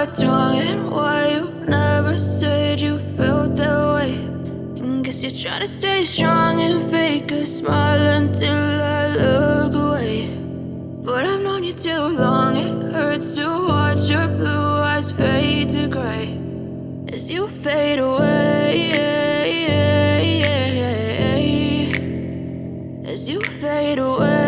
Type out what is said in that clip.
what's wrong and why you never said you felt that way. And guess you're trying to stay strong and fake a smile until I look away. But I've known you too long, it hurts to watch your blue eyes fade to gray as you fade away, as you fade away.